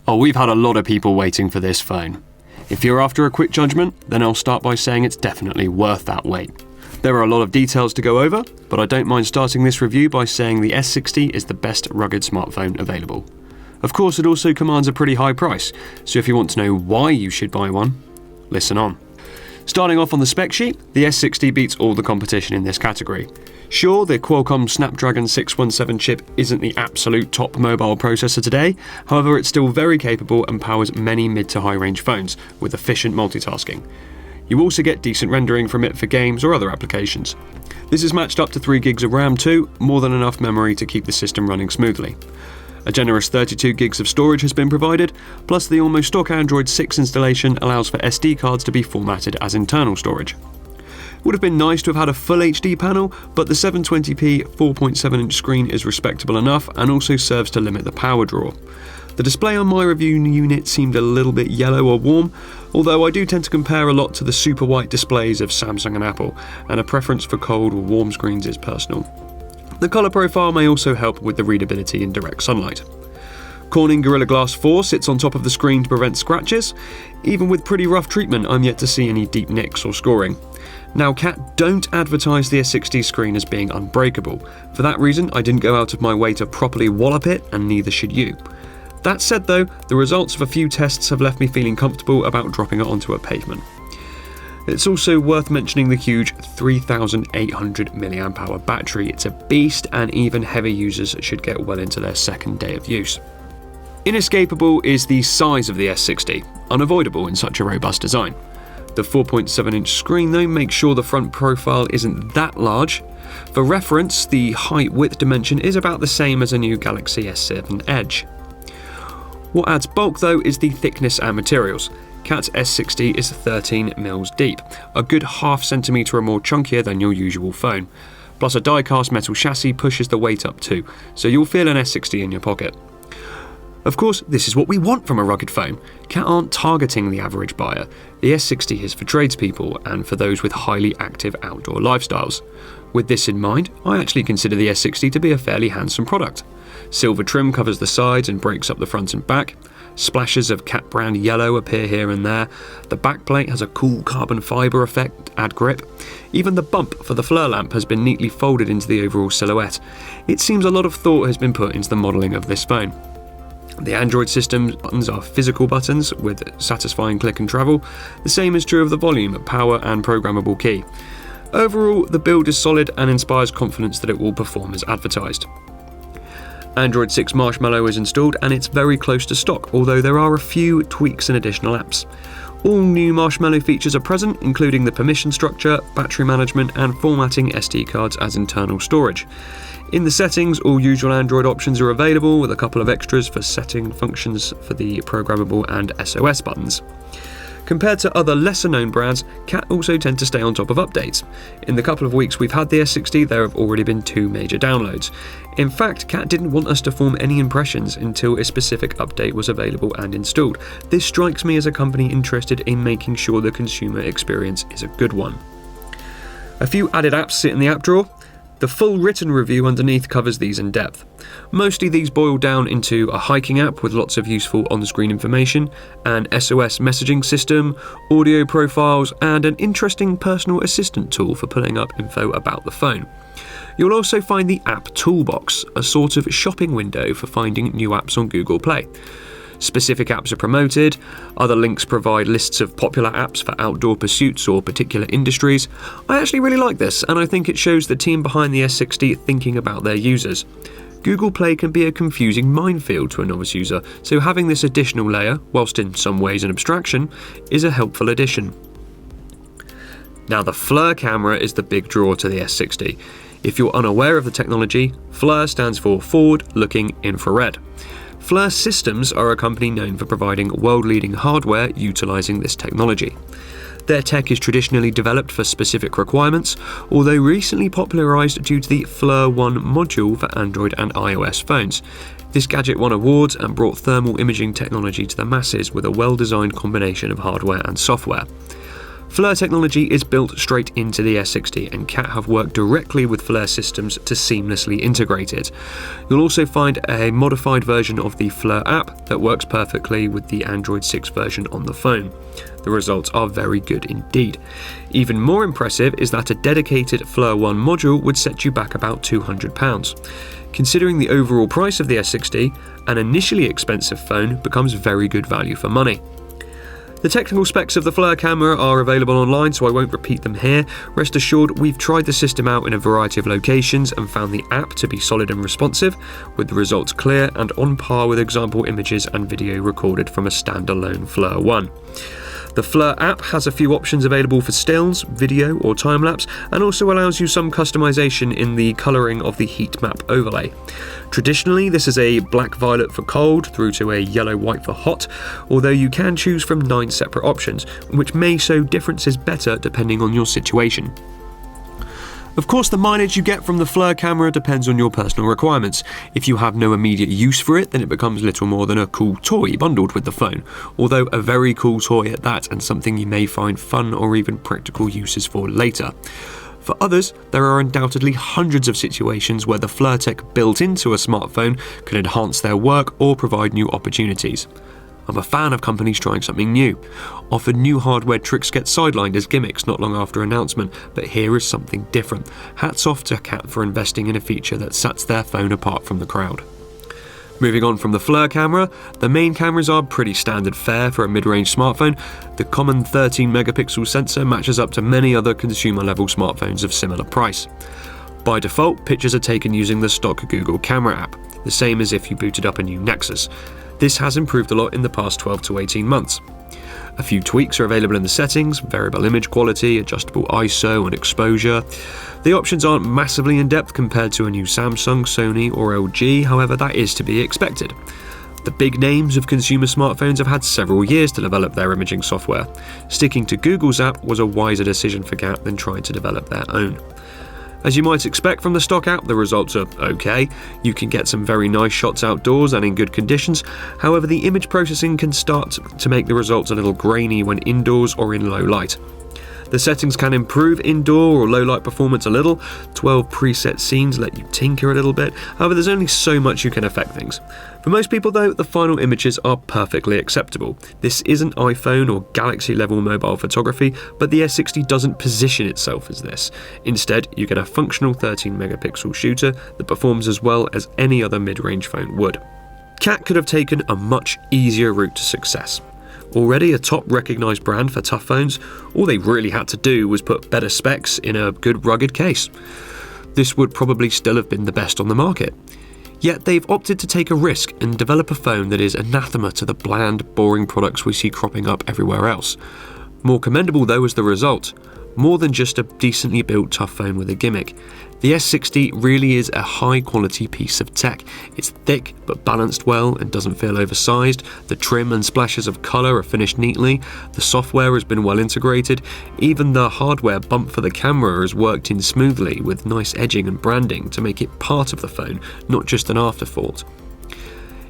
Oh, we've had a lot of people waiting for this phone. If you're after a quick judgment, then I'll start by saying it's definitely worth that wait. There are a lot of details to go over, but I don't mind starting this review by saying the S60 is the best rugged smartphone available. Of course, it also commands a pretty high price, so if you want to know why you should buy one, listen on. Starting off on the spec sheet, the S60 beats all the competition in this category. Sure, the Qualcomm Snapdragon 617 chip isn't the absolute top mobile processor today, however it's still very capable and powers many mid to high range phones with efficient multitasking. You also get decent rendering from it for games or other applications. This is matched up to 3 gigs of RAM too, more than enough memory to keep the system running smoothly. A generous 32 gigs of storage has been provided, plus the almost stock Android 6 installation allows for SD cards to be formatted as internal storage. Would have been nice to have had a full HD panel, but the 720p 4.7-inch screen is respectable enough and also serves to limit the power draw. The display on my review unit seemed a little bit yellow or warm, although I do tend to compare a lot to the super white displays of Samsung and Apple, and a preference for cold or warm screens is personal. The colour profile may also help with the readability in direct sunlight. Corning Gorilla Glass 4 sits on top of the screen to prevent scratches. Even with pretty rough treatment, I'm yet to see any deep nicks or scoring. Now, Cat don't advertise the S60 screen as being unbreakable. For that reason, I didn't go out of my way to properly wallop it, and neither should you. That said though, the results of a few tests have left me feeling comfortable about dropping it onto a pavement. It's also worth mentioning the huge 3,800 mAh battery. It's a beast, and even heavy users should get well into their second day of use. Inescapable is the size of the S60, unavoidable in such a robust design. The 4.7-inch screen though makes sure the front profile isn't that large. For reference, the height-width dimension is about the same as a new Galaxy S7 Edge. What adds bulk though is the thickness and materials. Cat's S60 is 13mm deep, a good ½ centimetre or more chunkier than your usual phone. Plus a die-cast metal chassis pushes the weight up too, so you'll feel an S60 in your pocket. Of course, this is what we want from a rugged phone. Cat aren't targeting the average buyer. The S60 is for tradespeople and for those with highly active outdoor lifestyles. With this in mind, I actually consider the S60 to be a fairly handsome product. Silver trim covers the sides and breaks up the front and back. Splashes of Cat brand yellow appear here and there. The backplate has a cool carbon fibre effect to add grip. Even the bump for the Flir lamp has been neatly folded into the overall silhouette. It seems a lot of thought has been put into the modelling of this phone. The Android system buttons are physical buttons with satisfying click and travel. The same is true of the volume, power and programmable key. Overall, the build is solid and inspires confidence that it will perform as advertised. Android 6 Marshmallow is installed and it's very close to stock, although there are a few tweaks and additional apps. All new Marshmallow features are present, including the permission structure, battery management and formatting SD cards as internal storage. In the settings, all usual Android options are available, with a couple of extras for setting functions for the programmable and SOS buttons. Compared to other lesser-known brands, Cat also tend to stay on top of updates. In the couple of weeks we've had the S60, there have already been 2 major downloads. In fact, Cat didn't want us to form any impressions until a specific update was available and installed. This strikes me as a company interested in making sure the consumer experience is a good one. A few added apps sit in the app drawer. The full written review underneath covers these in depth. Mostly these boil down into a hiking app with lots of useful on-screen information, an SOS messaging system, audio profiles, and an interesting personal assistant tool for pulling up info about the phone. You'll also find the App Toolbox, a sort of shopping window for finding new apps on Google Play. Specific apps are promoted, other links provide lists of popular apps for outdoor pursuits or particular industries. I actually really like this, and I think it shows the team behind the S60 thinking about their users. Google Play can be a confusing minefield to a novice user, so having this additional layer, whilst in some ways an abstraction, is a helpful addition. Now the Flir camera is the big draw to the S60. If you're unaware of the technology, Flir stands for Forward-Looking Infrared. Flir Systems are a company known for providing world-leading hardware utilising this technology. Their tech is traditionally developed for specific requirements, although recently popularised due to the Flir One module for Android and iOS phones. This gadget won awards and brought thermal imaging technology to the masses with a well-designed combination of hardware and software. Flir technology is built straight into the S60, and Cat have worked directly with Flir systems to seamlessly integrate it. You'll also find a modified version of the Flir app that works perfectly with the Android 6 version on the phone. The results are very good indeed. Even more impressive is that a dedicated Flir 1 module would set you back about £200. Considering the overall price of the S60, an initially expensive phone becomes very good value for money. The technical specs of the Flir camera are available online, so I won't repeat them here. Rest assured, we've tried the system out in a variety of locations and found the app to be solid and responsive, with the results clear and on par with example images and video recorded from a standalone Flir 1. The Flir app has a few options available for stills, video or time-lapse, and also allows you some customization in the colouring of the heat map overlay. Traditionally, this is a black-violet for cold through to a yellow-white for hot, although you can choose from 9 separate options, which may show differences better depending on your situation. Of course, the mileage you get from the Flir camera depends on your personal requirements. If you have no immediate use for it, then it becomes little more than a cool toy bundled with the phone, although a very cool toy at that, and something you may find fun or even practical uses for later. For others, there are undoubtedly hundreds of situations where the Flir tech built into a smartphone can enhance their work or provide new opportunities. I'm a fan of companies trying something new. Often new hardware tricks get sidelined as gimmicks not long after announcement, but here is something different. Hats off to Cat for investing in a feature that sets their phone apart from the crowd. Moving on from the Flir camera, the main cameras are pretty standard fare for a mid-range smartphone. The common 13-megapixel sensor matches up to many other consumer-level smartphones of similar price. By default, pictures are taken using the stock Google camera app, the same as if you booted up a new Nexus. This has improved a lot in the past 12 to 18 months. A few tweaks are available in the settings: variable image quality, adjustable ISO and exposure. The options aren't massively in-depth compared to a new Samsung, Sony or LG, however that is to be expected. The big names of consumer smartphones have had several years to develop their imaging software. Sticking to Google's app was a wiser decision for Cat than trying to develop their own. As you might expect from the stock app, the results are okay. You can get some very nice shots outdoors and in good conditions. However, the image processing can start to make the results a little grainy when indoors or in low light. The settings can improve indoor or low light performance a little. 12 preset scenes let you tinker a little bit. However, there's only so much you can affect things. For most people though, the final images are perfectly acceptable. This isn't iPhone or Galaxy level mobile photography, but the S60 doesn't position itself as this. Instead, you get a functional 13 megapixel shooter that performs as well as any other mid-range phone would. Cat could have taken a much easier route to success. Already a top recognised brand for tough phones, all they really had to do was put better specs in a good rugged case. This would probably still have been the best on the market. Yet they've opted to take a risk and develop a phone that is anathema to the bland, boring products we see cropping up everywhere else. More commendable though was the result. More than just a decently built tough phone with a gimmick. The S60 really is a high quality piece of tech. It's thick but balanced well and doesn't feel oversized. The trim and splashes of colour are finished neatly. The software has been well integrated. Even the hardware bump for the camera has worked in smoothly with nice edging and branding to make it part of the phone, not just an afterthought.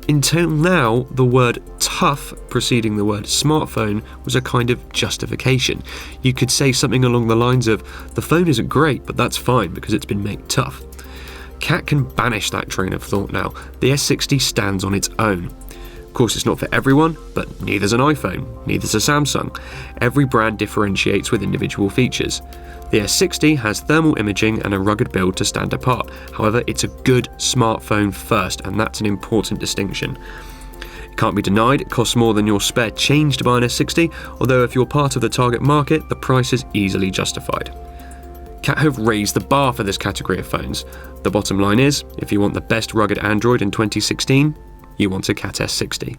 Until now, the word tough preceding the word smartphone was a kind of justification. You could say something along the lines of, the phone isn't great, but that's fine because it's been made tough. Cat can banish that train of thought now. The S60 stands on its own. Of course, it's not for everyone, but neither's an iPhone, neither's a Samsung. Every brand differentiates with individual features. The S60 has thermal imaging and a rugged build to stand apart. However, it's a good smartphone first, and that's an important distinction. It can't be denied, it costs more than your spare change to buy an S60, although if you're part of the target market, the price is easily justified. Cat have raised the bar for this category of phones. The bottom line is, if you want the best rugged Android in 2016, you want a Cat S60.